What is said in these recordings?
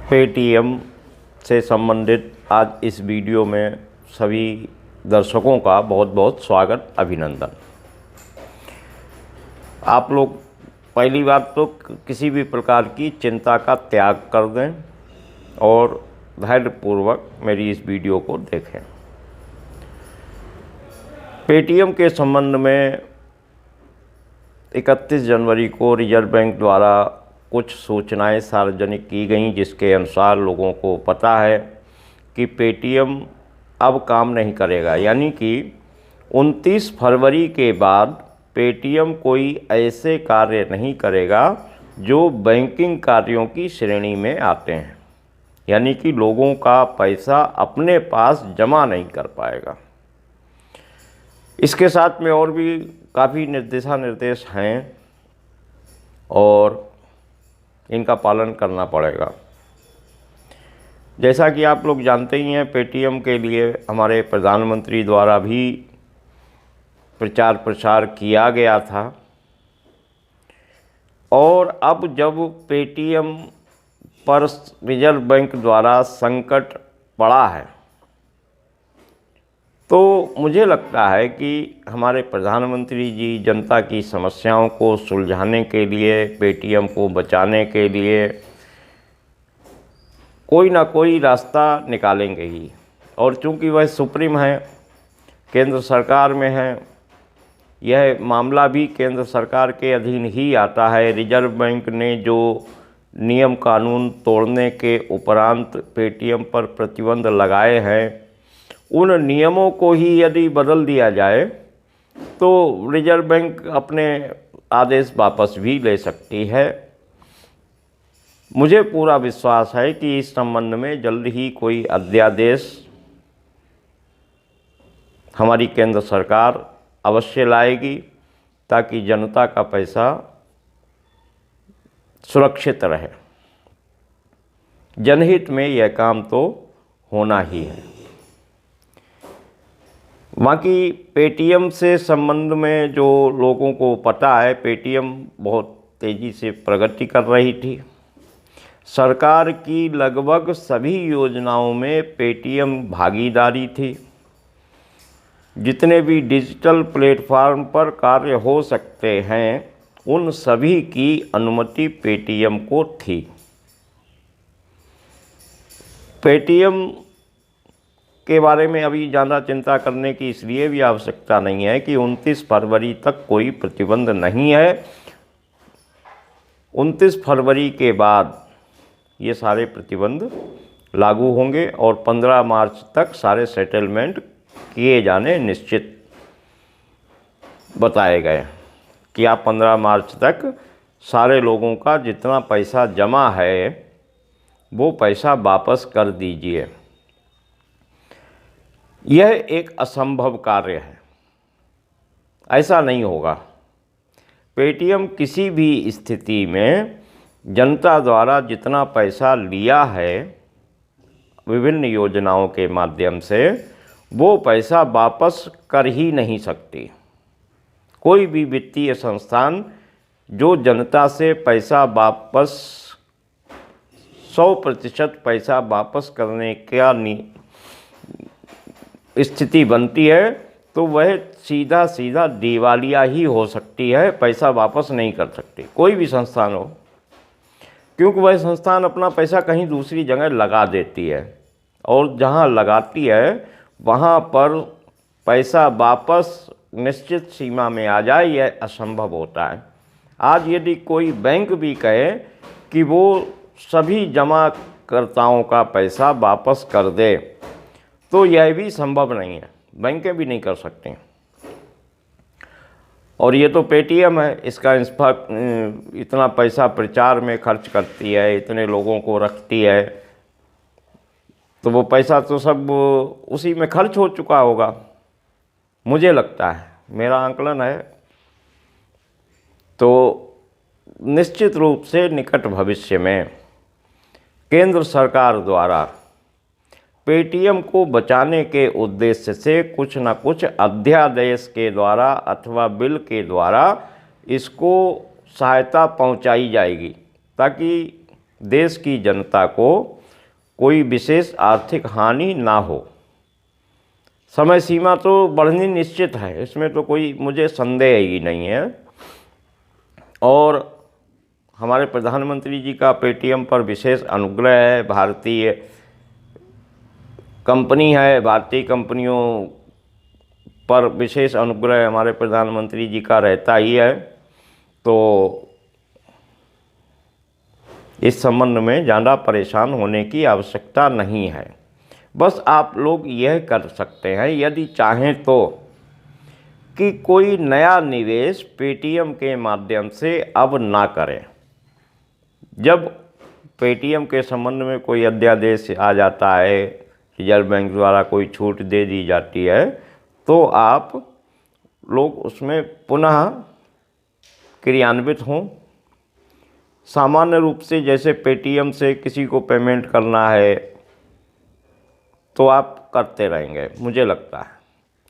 Paytm से संबंधित आज इस वीडियो में सभी दर्शकों का बहुत बहुत स्वागत, अभिनंदन। आप लोग पहली बात तो किसी भी प्रकार की चिंता का त्याग कर दें और धैर्यपूर्वक मेरी इस वीडियो को देखें। पेटीएम के संबंध में 31 जनवरी को रिजर्व बैंक द्वारा कुछ सूचनाएं सार्वजनिक की गईं, जिसके अनुसार लोगों को पता है कि पेटीएम अब काम नहीं करेगा। यानी कि 29 फरवरी के बाद पेटीएम कोई ऐसे कार्य नहीं करेगा जो बैंकिंग कार्यों की श्रेणी में आते हैं, यानी कि लोगों का पैसा अपने पास जमा नहीं कर पाएगा। इसके साथ में और भी काफ़ी निर्देश हैं और इनका पालन करना पड़ेगा। जैसा कि आप लोग जानते ही हैं, पेटीएम के लिए हमारे प्रधानमंत्री द्वारा भी प्रचार प्रसार किया गया था और अब जब पेटीएम पर रिजर्व बैंक द्वारा संकट पड़ा है तो मुझे लगता है कि हमारे प्रधानमंत्री जी जनता की समस्याओं को सुलझाने के लिए, पेटीएम को बचाने के लिए कोई ना कोई रास्ता निकालेंगे ही। और चूंकि वह सुप्रीम है, केंद्र सरकार में है, यह मामला भी केंद्र सरकार के अधीन ही आता है। रिजर्व बैंक ने जो नियम कानून तोड़ने के उपरांत पेटीएम पर प्रतिबंध लगाए हैं, उन नियमों को ही यदि बदल दिया जाए तो रिजर्व बैंक अपने आदेश वापस भी ले सकती है। मुझे पूरा विश्वास है कि इस संबंध में जल्द ही कोई अध्यादेश हमारी केंद्र सरकार अवश्य लाएगी ताकि जनता का पैसा सुरक्षित रहे। जनहित में यह काम तो होना ही है। बाकी पेटीएम से संबंध में जो लोगों को पता है, पेटीएम बहुत तेज़ी से प्रगति कर रही थी। सरकार की लगभग सभी योजनाओं में पेटीएम भागीदारी थी। जितने भी डिजिटल प्लेटफार्म पर कार्य हो सकते हैं उन सभी की अनुमति पेटीएम को थी। पेटीएम के बारे में अभी ज़्यादा चिंता करने की इसलिए भी आवश्यकता नहीं है कि 29 फरवरी तक कोई प्रतिबंध नहीं है। 29 फरवरी के बाद ये सारे प्रतिबंध लागू होंगे और 15 मार्च तक सारे सेटलमेंट किए जाने निश्चित बताए गए कि आप 15 मार्च तक सारे लोगों का जितना पैसा जमा है वो पैसा वापस कर दीजिए। यह एक असंभव कार्य है, ऐसा नहीं होगा। पेटीएम किसी भी स्थिति में जनता द्वारा जितना पैसा लिया है विभिन्न योजनाओं के माध्यम से, वो पैसा वापस कर ही नहीं सकती। कोई भी वित्तीय संस्थान जो जनता से पैसा वापस 100% पैसा वापस करने का स्थिति बनती है तो वह सीधा सीधा दिवालिया ही हो सकती है, पैसा वापस नहीं कर सकती, कोई भी संस्थान हो, क्योंकि वह संस्थान अपना पैसा कहीं दूसरी जगह लगा देती है और जहां लगाती है वहां पर पैसा वापस निश्चित सीमा में आ जाए, यह असंभव होता है। आज यदि कोई बैंक भी कहे कि वो सभी जमाकर्ताओं का पैसा वापस कर दे तो यह भी संभव नहीं है, बैंकें भी नहीं कर सकती। और ये तो पेटीएम है, इसका इतना पैसा प्रचार में खर्च करती है, इतने लोगों को रखती है, तो वो पैसा तो सब उसी में खर्च हो चुका होगा, मुझे लगता है, मेरा आंकलन है। तो निश्चित रूप से निकट भविष्य में केंद्र सरकार द्वारा पेटीएम को बचाने के उद्देश्य से कुछ न कुछ अध्यादेश के द्वारा अथवा बिल के द्वारा इसको सहायता पहुंचाई जाएगी ताकि देश की जनता को कोई विशेष आर्थिक हानि ना हो। समय सीमा तो बढ़नी निश्चित है, इसमें तो कोई मुझे संदेह ही नहीं है। और हमारे प्रधानमंत्री जी का पेटीएम पर विशेष अनुग्रह है। भारतीय कंपनी है, भारतीय कंपनियों पर विशेष अनुग्रह हमारे प्रधानमंत्री जी का रहता ही है। तो इस संबंध में ज़्यादा परेशान होने की आवश्यकता नहीं है। बस आप लोग यह कर सकते हैं यदि चाहें तो कि कोई नया निवेश पेटीएम के माध्यम से अब ना करें। जब पेटीएम के संबंध में कोई अध्यादेश आ जाता है, रिजर्व बैंक द्वारा कोई छूट दे दी जाती है, तो आप लोग उसमें पुनः क्रियान्वित हों। सामान्य रूप से जैसे पेटीएम से किसी को पेमेंट करना है तो आप करते रहेंगे मुझे लगता है,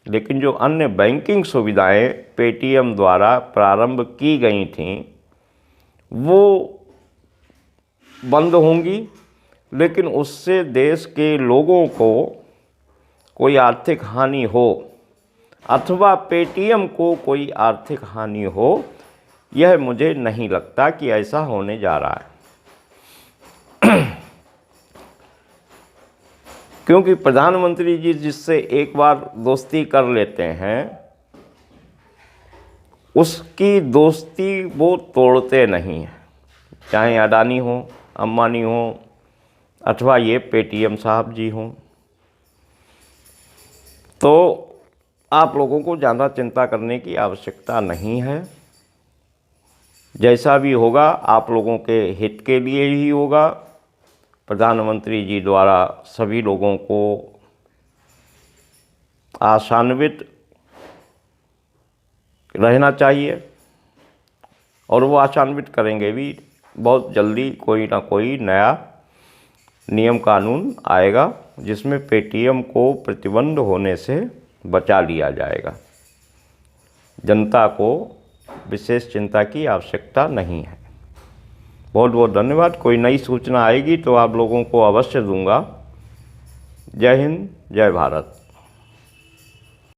लेकिन जो अन्य बैंकिंग सुविधाएं पेटीएम द्वारा प्रारंभ की गई थीं वो बंद होंगी, लेकिन उससे देश के लोगों को कोई आर्थिक हानि हो अथवा पेटीएम को कोई आर्थिक हानि हो, यह मुझे नहीं लगता कि ऐसा होने जा रहा है। क्योंकि प्रधानमंत्री जी जिससे एक बार दोस्ती कर लेते हैं उसकी दोस्ती वो तोड़ते नहीं हैं, चाहे अडानी हो, अंबानी हो अथवा ये पेटीएम साहब जी हों। तो आप लोगों को ज़्यादा चिंता करने की आवश्यकता नहीं है। जैसा भी होगा आप लोगों के हित के लिए ही होगा। प्रधानमंत्री जी द्वारा सभी लोगों को आशान्वित रहना चाहिए और वो आशान्वित करेंगे भी। बहुत जल्दी कोई ना कोई नया नियम कानून आएगा जिसमें पेटीएम को प्रतिबंध होने से बचा लिया जाएगा। जनता को विशेष चिंता की आवश्यकता नहीं है। बहुत बहुत धन्यवाद। कोई नई सूचना आएगी तो आप लोगों को अवश्य दूंगा। जय हिंद, जय भारत।